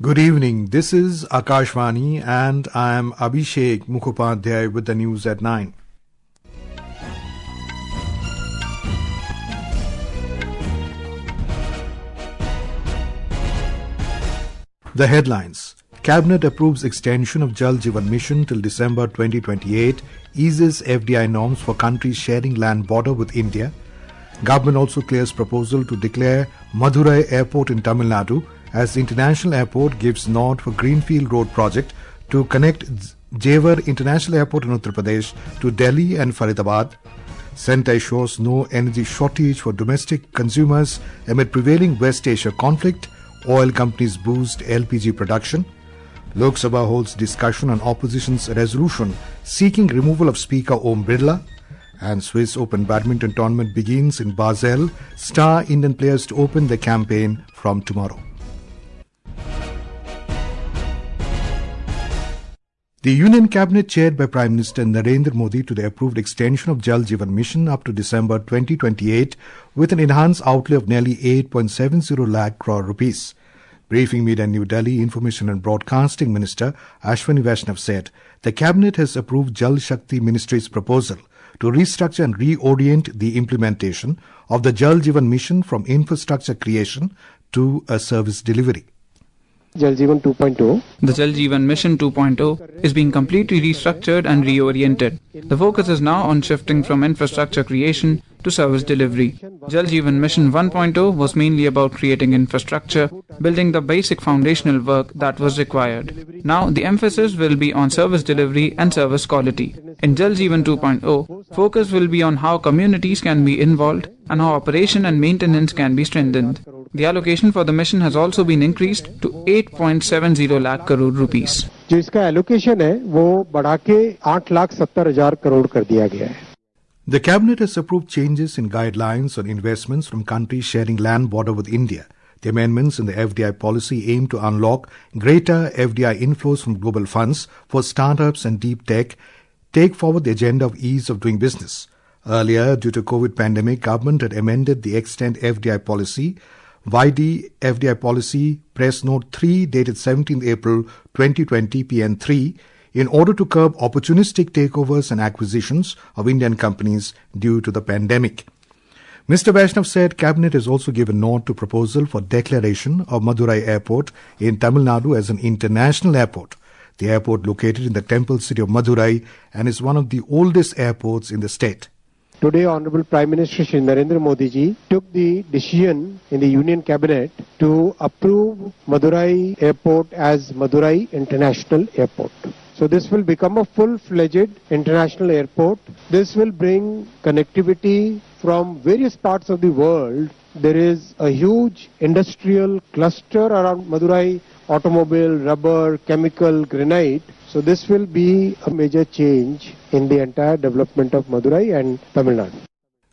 Good evening. This is Akashvani and I am Abhishek Mukhopadhyay with the news at 9. The headlines. Cabinet approves extension of Jal Jeevan Mission till December 2028, eases FDI norms for countries sharing land border with India. Government also clears proposal to declare Madurai Airport in Tamil Nadu as the international airport, gives nod for greenfield road project to connect Jewar International Airport in Uttar Pradesh to Delhi and Faridabad. Centre assures no energy shortage for domestic consumers amid prevailing West Asia conflict. Oil companies boost LPG production. Lok Sabha holds discussion on opposition's resolution seeking removal of Speaker Om Birla. And Swiss Open Badminton tournament begins in Basel. Star Indian players to open the campaign from tomorrow. The Union Cabinet chaired by Prime Minister Narendra Modi today approved extension of Jal Jeevan Mission up to December 2028 with an enhanced outlay of nearly 8.70 lakh crore rupees. Briefing media in New Delhi, Information and Broadcasting Minister Ashwini Vaishnav said the Cabinet has approved Jal Shakti Ministry's proposal to restructure and reorient the implementation of the Jal Jeevan Mission from infrastructure creation to a service delivery. Jal Jeevan 2.0. The Jal Jeevan Mission 2.0 is being completely restructured and reoriented. The focus is now on shifting from infrastructure creation to service delivery. Jal Jeevan Mission 1.0 was mainly about creating infrastructure, building the basic foundational work that was required. Now the emphasis will be on service delivery and service quality. In Jal Jeevan 2.0, focus will be on how communities can be involved and how operation and maintenance can be strengthened. The allocation for the mission has also been increased to 8.70 lakh crore rupees. जो इसका allocation है वो बढ़ा के 8,70,000 करोड़ कर दिया गया है. The Cabinet has approved changes in guidelines on investments from countries sharing land border with India. The amendments in the FDI policy aim to unlock greater FDI inflows from global funds for startups and deep tech, take forward the agenda of ease of doing business. Earlier, due to COVID pandemic, government had amended the extant FDI policy. YD FDI policy, Press Note 3 dated 17th April 2020 PN3 in order to curb opportunistic takeovers and acquisitions of Indian companies due to the pandemic. Mr. Vaishnav said Cabinet has also given nod to proposal for declaration of Madurai Airport in Tamil Nadu as an international airport. The airport located in the temple city of Madurai and is one of the oldest airports in the state. Today, Honorable Prime Minister Shri Narendra Modi ji took the decision in the Union Cabinet to approve Madurai Airport as Madurai International Airport. So this will become a full-fledged international airport. This will bring connectivity from various parts of the world. There is a huge industrial cluster around Madurai, automobile, rubber, chemical, granite. So this will be a major change in the entire development of Madurai and Tamil Nadu.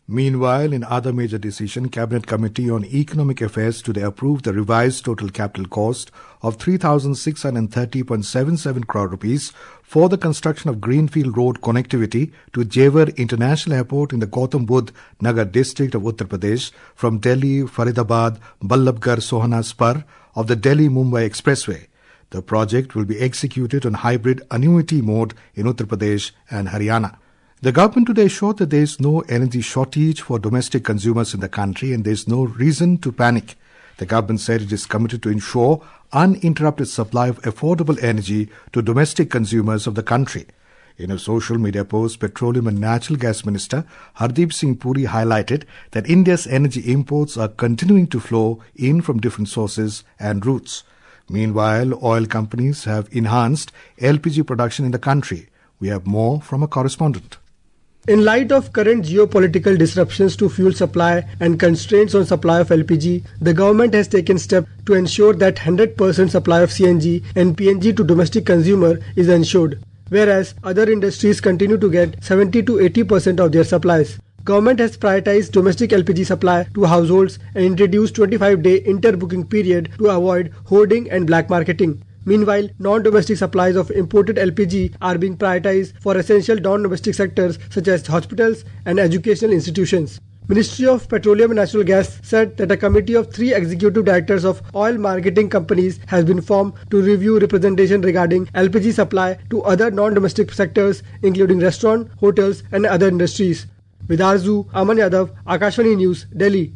Meanwhile, in other major decision, Cabinet Committee on Economic Affairs today approved the revised total capital cost of 3,630.77 crore rupees for the construction of greenfield road connectivity to Jewar International Airport in the Gautam Budh Nagar district of Uttar Pradesh from Delhi, Faridabad, Ballabgarh, Sohana spur of the Delhi-Mumbai Expressway. The project will be executed on hybrid annuity mode in Uttar Pradesh and Haryana. The government today assured that there is no energy shortage for domestic consumers in the country and there is no reason to panic. The government said it is committed to ensure uninterrupted supply of affordable energy to domestic consumers of the country. In a social media post, Petroleum and Natural Gas Minister Hardeep Singh Puri highlighted that India's energy imports are continuing to flow in from different sources and routes. Meanwhile, oil companies have enhanced LPG production in the country. We have more from a correspondent. In light of current geopolitical disruptions to fuel supply and constraints on supply of LPG, the government has taken steps to ensure that 100% supply of CNG and PNG to domestic consumer is ensured, whereas other industries continue to get 70 to 80% of their supplies. Government has prioritized domestic LPG supply to households and introduced 25-day interbooking period to avoid hoarding and black marketing. Meanwhile, non-domestic supplies of imported LPG are being prioritized for essential non-domestic sectors such as hospitals and educational institutions. Ministry of Petroleum and Natural Gas said that a committee of 3 executive directors of oil marketing companies has been formed to review representation regarding LPG supply to other non-domestic sectors including restaurant, hotels and other industries. With Arzu, Aman Yadav, Akashvani News, Delhi.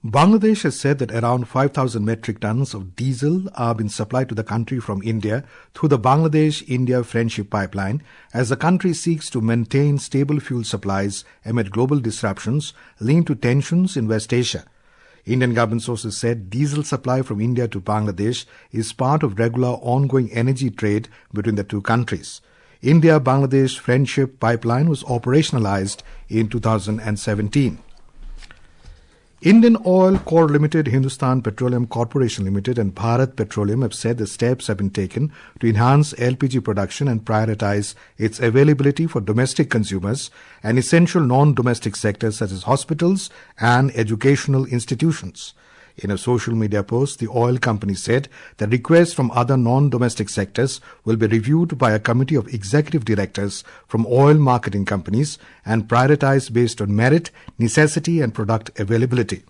Bangladesh has said that around 5,000 metric tons of diesel are being supplied to the country from India through the Bangladesh-India Friendship Pipeline as the country seeks to maintain stable fuel supplies amid global disruptions linked to tensions in West Asia. Indian government sources said diesel supply from India to Bangladesh is part of regular ongoing energy trade between the two countries. India-Bangladesh Friendship Pipeline was operationalized in 2017. Indian Oil Corp Limited, Hindustan Petroleum Corporation Limited and Bharat Petroleum have said the steps have been taken to enhance LPG production and prioritize its availability for domestic consumers and essential non-domestic sectors such as hospitals and educational institutions. In a social media post, the oil company said that requests from other non-domestic sectors will be reviewed by a committee of executive directors from oil marketing companies and prioritized based on merit, necessity and product availability.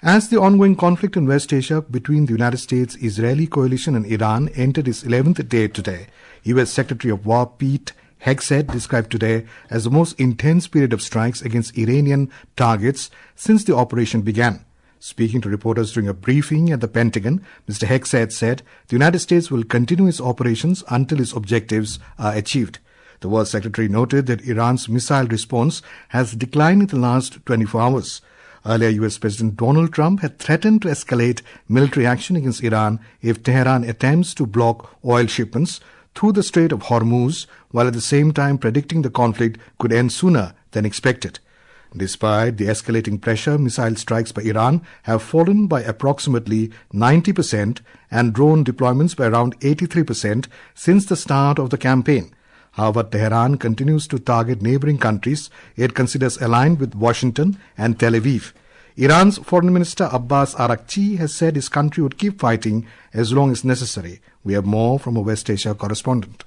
As the ongoing conflict in West Asia between the United States-Israeli coalition and Iran entered its 11th day today, U.S. Secretary of War Pete Hegseth described today as the most intense period of strikes against Iranian targets since the operation began. Speaking to reporters during a briefing at the Pentagon, Mr. Hegseth said the United States will continue its operations until its objectives are achieved. The War Secretary noted that Iran's missile response has declined in the last 24 hours. Earlier, U.S. President Donald Trump had threatened to escalate military action against Iran if Tehran attempts to block oil shipments through the Strait of Hormuz, while at the same time predicting the conflict could end sooner than expected. Despite the escalating pressure, missile strikes by Iran have fallen by approximately 90% and drone deployments by around 83% since the start of the campaign. However, Tehran continues to target neighboring countries it considers aligned with Washington and Tel Aviv. Iran's Foreign Minister Abbas Araghchi has said his country would keep fighting as long as necessary. We have more from a West Asia correspondent.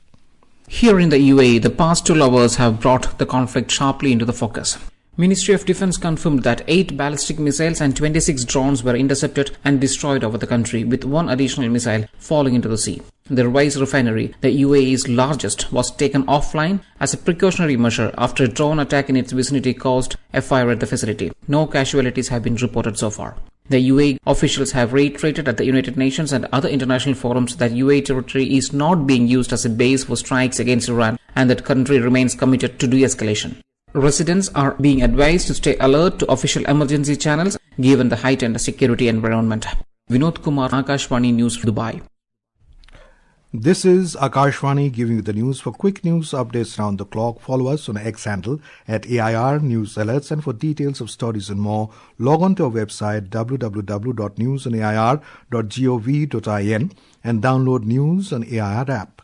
Here in the UAE, the past 2 hours have brought the conflict sharply into the focus. Ministry of Defence confirmed that 8 ballistic missiles and 26 drones were intercepted and destroyed over the country, with 1 additional missile falling into the sea. The Ruwais refinery, the UAE's largest, was taken offline as a precautionary measure after a drone attack in its vicinity caused a fire at the facility. No casualties have been reported so far. The UAE officials have reiterated at the United Nations and other international forums that UAE territory is not being used as a base for strikes against Iran and that country remains committed to de-escalation. Residents are being advised to stay alert to official emergency channels given the heightened security environment. Vinod Kumar, Akashvani News, Dubai. This is Akashvani giving you the news. For quick news updates round the clock, follow us on X handle at AIR News Alerts, and for details of stories and more, log on to our website www.newsonair.gov.in and download News on AIR app.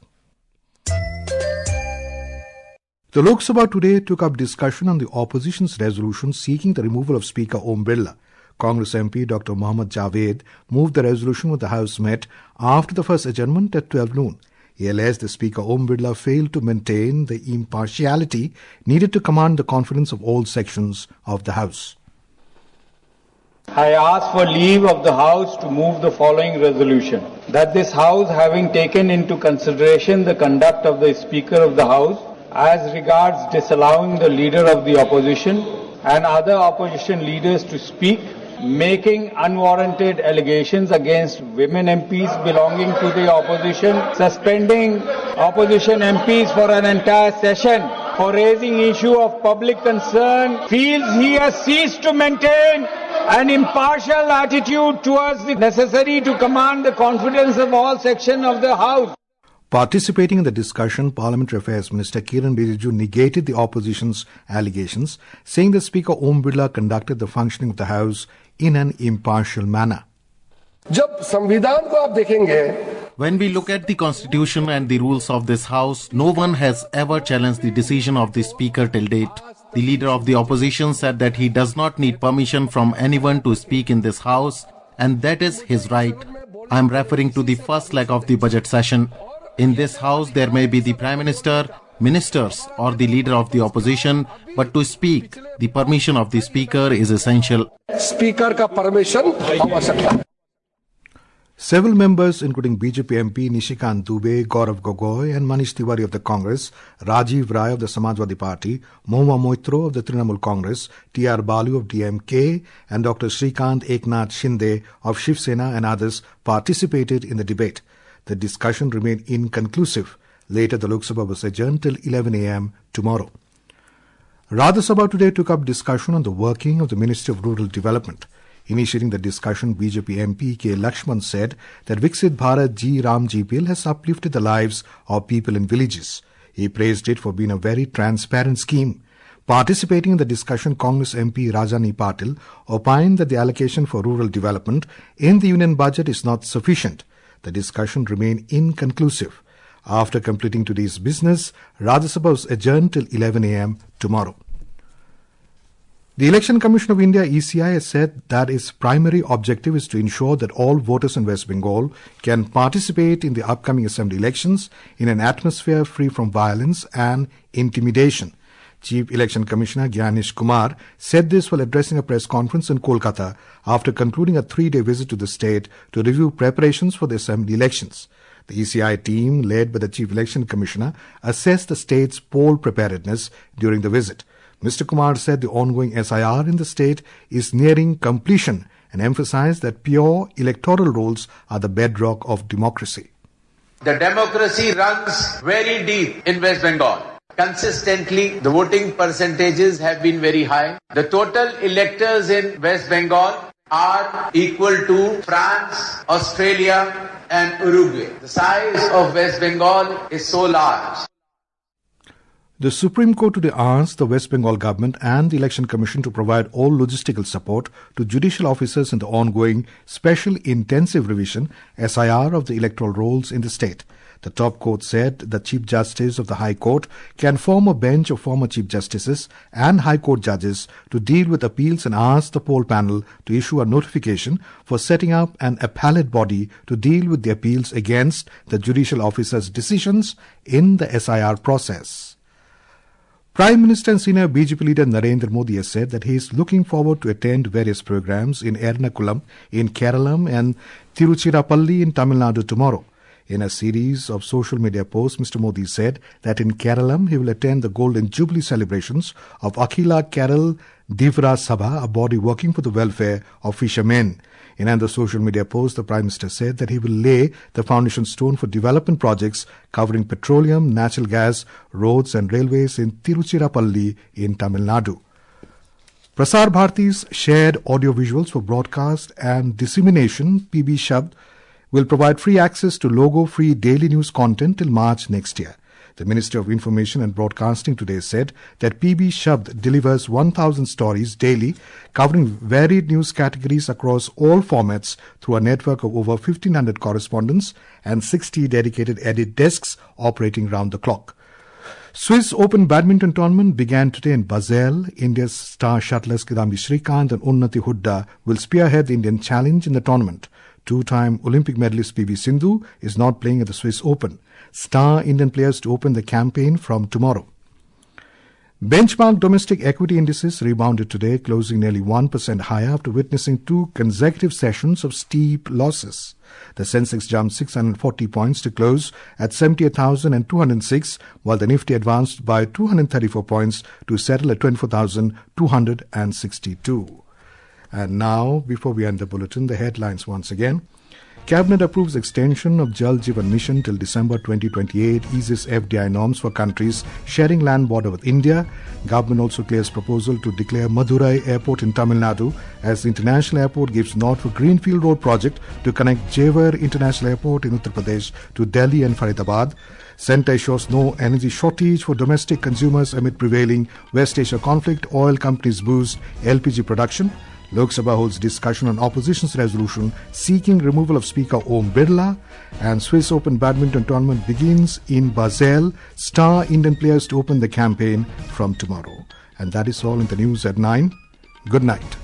The Lok Sabha today took up discussion on the opposition's resolution seeking the removal of Speaker Om Birla. Congress MP Dr. Mohammad Javed moved the resolution when the House met after the first adjournment at 12 noon. He alleged the Speaker Om Birla failed to maintain the impartiality needed to command the confidence of all sections of the House. I ask for leave of the House to move the following resolution. That this House, having taken into consideration the conduct of the Speaker of the House as regards disallowing the Leader of the Opposition and other opposition leaders to speak, making unwarranted allegations against women MPs belonging to the opposition, suspending opposition MPs for an entire session for raising issue of public concern, feels he has ceased to maintain an impartial attitude towards the necessary to command the confidence of all sections of the House. Participating in the discussion, Parliamentary Affairs Minister Kiran Rijiju negated the opposition's allegations, saying that Speaker Om Birla conducted the functioning of the House in an impartial manner. When we look at the Constitution and the rules of this House, no one has ever challenged the decision of the Speaker till date. The Leader of the Opposition said that he does not need permission from anyone to speak in this House, and that is his right. I am referring to the first leg of the budget session. In this House, there may be the Prime Minister, ministers or the leader of the opposition, but to speak, the permission of the speaker is essential. Speaker ka permission आवश्यक. Several members, including BJP MP Nishikant Dubey, Gaurav Gogoi and Manish Tiwari of the Congress, Rajiv Rai of the Samajwadi Party, Mohua Moitro of the Trinamool Congress, T.R. Balu of DMK and Dr. Shrikant Eknath Shinde of Shiv Sena and others participated in the debate. The discussion remained inconclusive. Later, the Lok Sabha was adjourned till 11 a.m. tomorrow. Rajya Sabha today took up discussion on the working of the Ministry of Rural Development. Initiating the discussion, BJP MP K. Lakshman said that Viksit Bharat Ji Ram Ji Bill has uplifted the lives of people in villages. He praised it for being a very transparent scheme. Participating in the discussion, Congress MP Rajani Patil opined that the allocation for rural development in the union budget is not sufficient. The discussion remained inconclusive. After completing today's business, Rajya Sabha was adjourned till 11 a.m. tomorrow. The Election Commission of India, ECI, has said that its primary objective is to ensure that all voters in West Bengal can participate in the upcoming assembly elections in an atmosphere free from violence and intimidation. Chief Election Commissioner Gyanish Kumar said this while addressing a press conference in Kolkata after concluding a 3-day visit to the state to review preparations for the assembly elections. The ECI team, led by the Chief Election Commissioner, assessed the state's poll preparedness during the visit. Mr. Kumar said the ongoing SIR in the state is nearing completion and emphasized that pure electoral rolls are the bedrock of democracy. The democracy runs very deep in West Bengal. Consistently, the voting percentages have been very high. The total electors in West Bengal are equal to France, Australia and Uruguay. The size of West Bengal is so large. The Supreme Court today asked the West Bengal government and the Election Commission to provide all logistical support to judicial officers in the ongoing Special Intensive Revision SIR of the electoral rolls in the state. The top court said the Chief Justice of the High Court can form a bench of former Chief Justices and High Court judges to deal with appeals and asked the poll panel to issue a notification for setting up an appellate body to deal with the appeals against the judicial officers' decisions in the SIR process. Prime Minister and senior BJP leader Narendra Modi has said that he is looking forward to attend various programs in Ernakulam, in Kerala and Tiruchirappalli in Tamil Nadu tomorrow. In a series of social media posts, Mr. Modi said that in Kerala he will attend the Golden Jubilee celebrations of Akhila Kerala Divra Sabha, a body working for the welfare of fishermen. In another social media post, the Prime Minister said that he will lay the foundation stone for development projects covering petroleum, natural gas, roads and railways in Tiruchirappalli in Tamil Nadu. Prasar Bharati's shared audio visuals for broadcast and dissemination, PB Shabd, will provide free access to logo-free daily news content till March next year. The Ministry of Information and Broadcasting today said that PB Shabd delivers 1,000 stories daily covering varied news categories across all formats through a network of over 1,500 correspondents and 60 dedicated edit desks operating round the clock. Swiss Open Badminton tournament began today in Basel. India's star shuttlers Kidambi Shrikant and Unnati Hooda will spearhead the Indian challenge in the tournament. Two-time Olympic medalist PV Sindhu is not playing at the Swiss Open. Star Indian players to open the campaign from tomorrow. Benchmark domestic equity indices rebounded today, closing nearly 1% higher after witnessing 2 consecutive sessions of steep losses. The Sensex jumped 640 points to close at 78,206, while the Nifty advanced by 234 points to settle at 24,262. And now, before we end the bulletin, the headlines once again. Cabinet approves extension of Jal Jeevan Mission till December 2028, eases FDI norms for countries sharing land border with India. Government also clears proposal to declare Madurai Airport in Tamil Nadu as the international airport, gives nod for greenfield road project to connect Jewar International Airport in Uttar Pradesh to Delhi and Faridabad. Centre shows no energy shortage for domestic consumers amid prevailing West Asia conflict. Oil companies boost LPG production. Lok Sabha holds discussion on opposition's resolution seeking removal of Speaker Om Birla, and Swiss Open Badminton tournament begins in Basel. Star Indian players to open the campaign from tomorrow. And that is all in the news at 9. Good night.